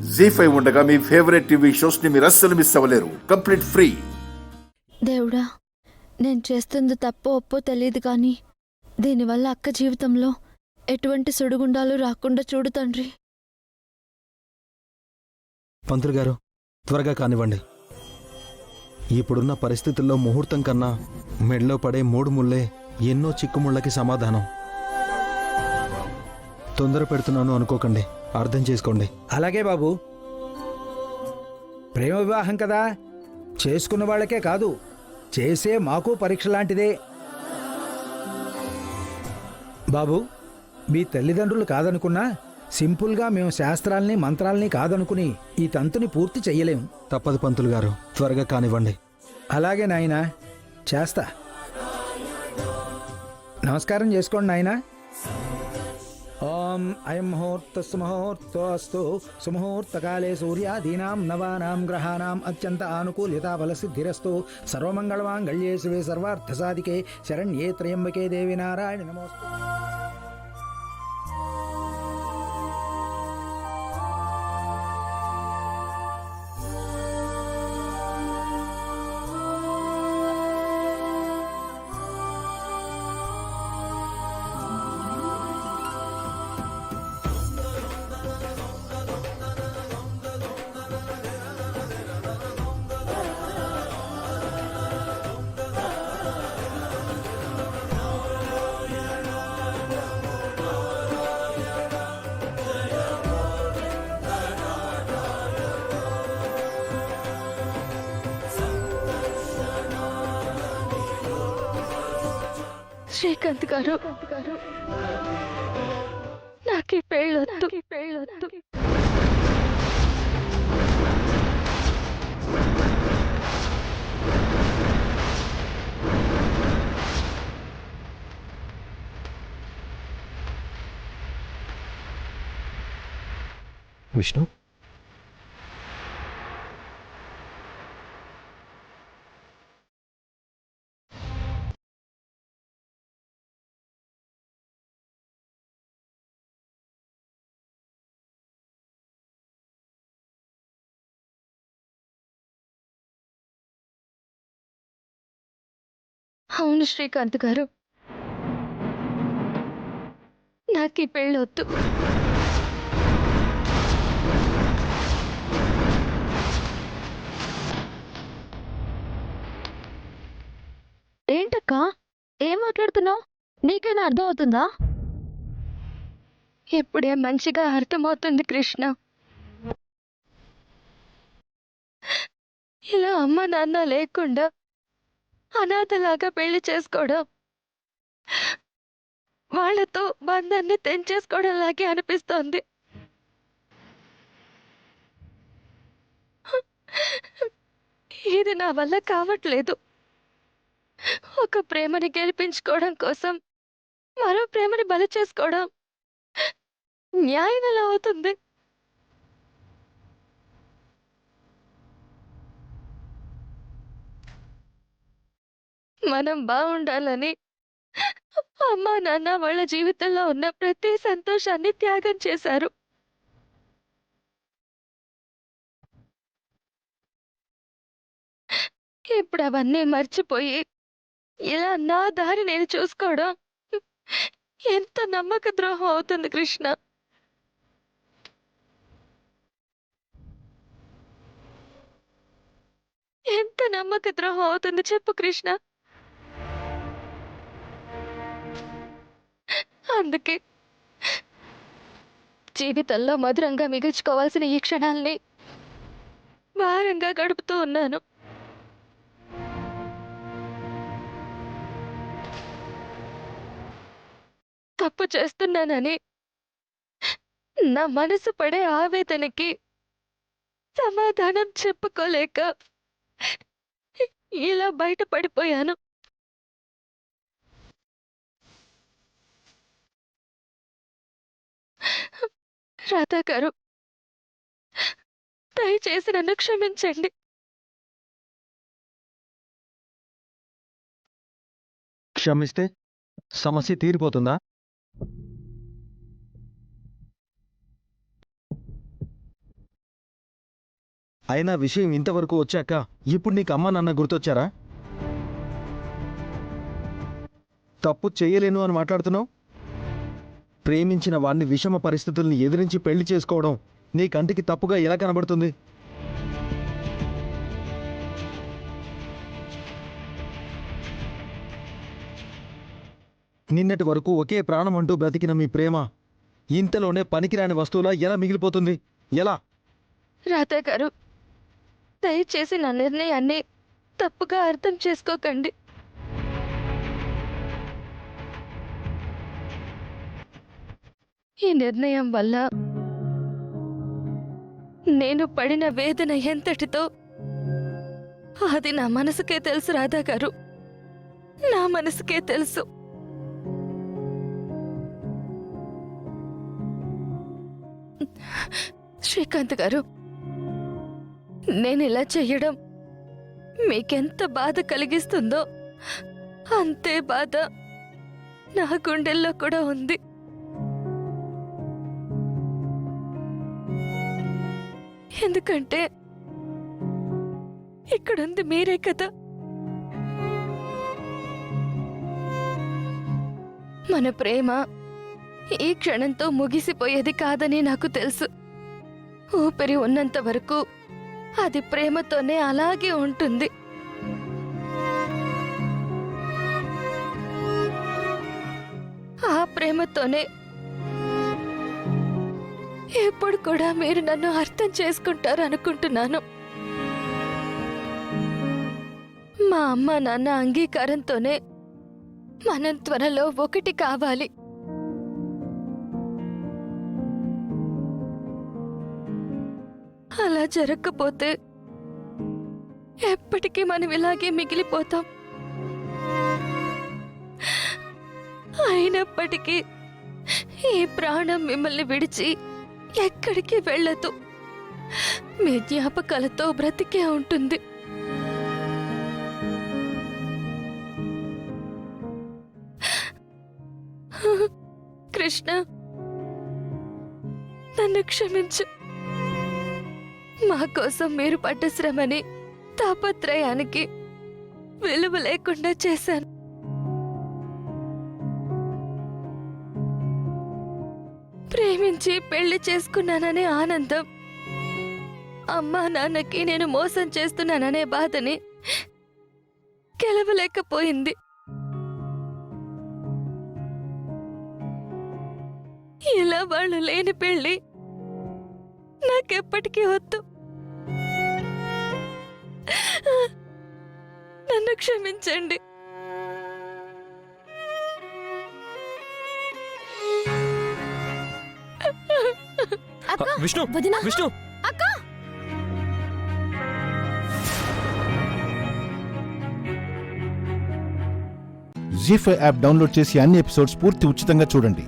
జీ5 ఉండగా మీ favourite TV shows ని మీరు అస్సలు మిస్ అవ్వలేరు. Complete free. దేవుడా, నేను చేస్తుంది తప్పో ఒప్పో తెలియదు కానీ దీనివల్ల అక్క జీవితంలో ఎటువంటి సుడిగుండాలు రాకుండా చూడు తండ్రి. పంతులు గారు, త్వరగా కానివ్వండి. ఇప్పుడున్న పరిస్థితుల్లో ముహూర్తం కన్నా మెడలో పడే 3 ముళ్ళే ఎన్నో చిక్కుముళ్ళకి సమాధానం. తొందర పెడుతున్నాను అనుకోకండి, అర్థం చేసుకోండి. అలాగే బాబు, ప్రేమ వివాహం కదా, చేసుకున్న వాళ్ళకే కాదు చేసే మాకు పరీక్ష లాంటిదే. బాబు, మీ తల్లిదండ్రులు కాదనుకున్నా సింపుల్గా మేము శాస్త్రాల్ని మంత్రాల్ని కాదనుకుని ఈ తంతుని పూర్తి చెయ్యలేం. తప్పదు పంతులు గారు, త్వరగా కానివ్వండి. అలాగే నాయనా, చేస్తా. నమస్కారం చేసుకోండి నాయనా. ఓం అయం ముహూర్తస్సు ముహూర్తోస్తు సుముహూర్తకాలే సూర్యాదీనాం నవానాం గ్రహాణాం అత్యంత ఆనుకూల్యతాఫల సిద్ధిరస్తు. సర్వమంగళమాంగళ్యే శివే సర్వార్థసాధికే శరణ్యే త్రయంబకే దేవి నారాయణి నమోస్తు. శ్రీకాంత్ గారు, నాకు ఈ పెళ్ళొద్దు. విష్ణు, అవును శ్రీకాంత్ గారు, నాకు ఈ పెళ్ళొద్దు. ఏంటక్కా, ఏం మాట్లాడుతున్నావు? నీకైనా అర్థం అవుతుందా? ఇప్పుడే మంచిగా అర్థమవుతుంది కృష్ణ. ఇలా అమ్మ నాన్న లేకుండా అనాథలాగా పెళ్లి చేసుకోవడం వాళ్లతో బంధాన్ని తెంచేసుకోవడంలాగే అనిపిస్తోంది. ఇది నా వల్ల కావట్లేదు. ఒక ప్రేమని గెలిపించుకోవడం కోసం మరో ప్రేమని బలి చేసుకోవడం న్యాయం ఎలా అవుతుంది? మనం బాగుండాలని అమ్మా నాన్న వాళ్ళ జీవితంలో ఉన్న ప్రతి సంతోషాన్ని త్యాగం చేశారు. ఇప్పుడు అవన్నీ మర్చిపోయి ఇలా నా దారి నేను చూసుకోవడం ఎంత నమ్మక ద్రోహం అవుతుంది కృష్ణ. ఎంత నమ్మక ద్రోహం అవుతుంది చెప్పు కృష్ణ. అందుకే జీవితంలో మధురంగా మిగుల్చుకోవాల్సిన ఈ క్షణాల్ని భారంగా గడుపుతూ ఉన్నాను. తప్పు చేస్తున్నానని నా మనసు పడే ఆవేదనకి సమాధానం చెప్పుకోలేక ఇలా బయటపడిపోయాను. రాధా గారు, దయచేసి నన్ను క్షమించండి. క్షమిస్తే సమస్య తీరిపోతుందా? అయినా విషయం ఇంతవరకు వచ్చాక ఇప్పుడు నీకు అమ్మ నాన్న గుర్తొచ్చారా? తప్పు చెయ్యలేను అని మాట్లాడుతున్నావు. ప్రేమించిన వాడిని విషమ పరిస్థితుల్ని ఎదిరించి పెళ్లి చేసుకోవడం నీ కంటికి తప్పుగా ఎలా కనబడుతుంది? నిన్నటి వరకు ఒకే ప్రాణం అంటూ బ్రతికిన మీ ప్రేమ ఇంతలోనే పనికిరాని వస్తువులా ఎలా మిగిలిపోతుంది? ఎలా? రాధా గారు, దయచేసి నా నిర్ణయాన్ని తప్పుగా అర్థం చేసుకోకండి. ఈ నిర్ణయం వల్ల నేను పడిన వేదన ఎంతటితో అది నా మనసుకే తెలుసు రాధా గారు, నా మనసుకే తెలుసు. శ్రీకాంత్ గారు, నేను ఇలా చెయ్యడం మీకెంత బాధ కలిగిస్తుందో అంతే బాధ నా గుండెల్లో కూడా ఉంది. ఎందుకంటే ఇక్కడుంది మీరే కదా. మన ప్రేమ ఈ క్షణంతో ముగిసిపోయేది కాదని నాకు తెలుసు. ఊపిరి ఉన్నంత వరకు అది ప్రేమతోనే అలాగే ఉంటుంది. ఆ ప్రేమతోనే ఎప్పుడు కూడా మీరు నన్ను అర్థం చేసుకుంటారు అనుకుంటున్నాను. మా అమ్మ నాన్న అంగీకారంతోనే మనం త్వరలో ఒకటి కావాలి. అలా జరగకపోతే ఎప్పటికీ మనం ఇలాగే మిగిలిపోతాం. అయినప్పటికీ ఈ ప్రాణం మిమ్మల్ని విడిచి ఎక్కడికి వెళ్ళదు. మీ జ్ఞాపకాలతో బ్రతికే ఉంటుంది. కృష్ణ, నన్ను క్షమించు. మా కోసం మీరు పడ్డ శ్రమని, తాపత్రయానికి విలువ లేకుండా చేశాను. ప్రేమించి పెళ్లి చేసుకున్నాననే ఆనందం, అమ్మా నాన్నకి నేను మోసం చేస్తున్నాననే బాధని గెలవలేకపోయింది. ఇలా వాళ్ళు లేని పెళ్లి నాకెప్పటికీ వద్దు. నన్ను క్షమించండి. విష్ణు, విష్ణు, అక్క, జీ5 యాప్ డౌన్లోడ్ చేసి అన్ని ఎపిసోడ్స్ పూర్తి ఉచితంగా చూడండి.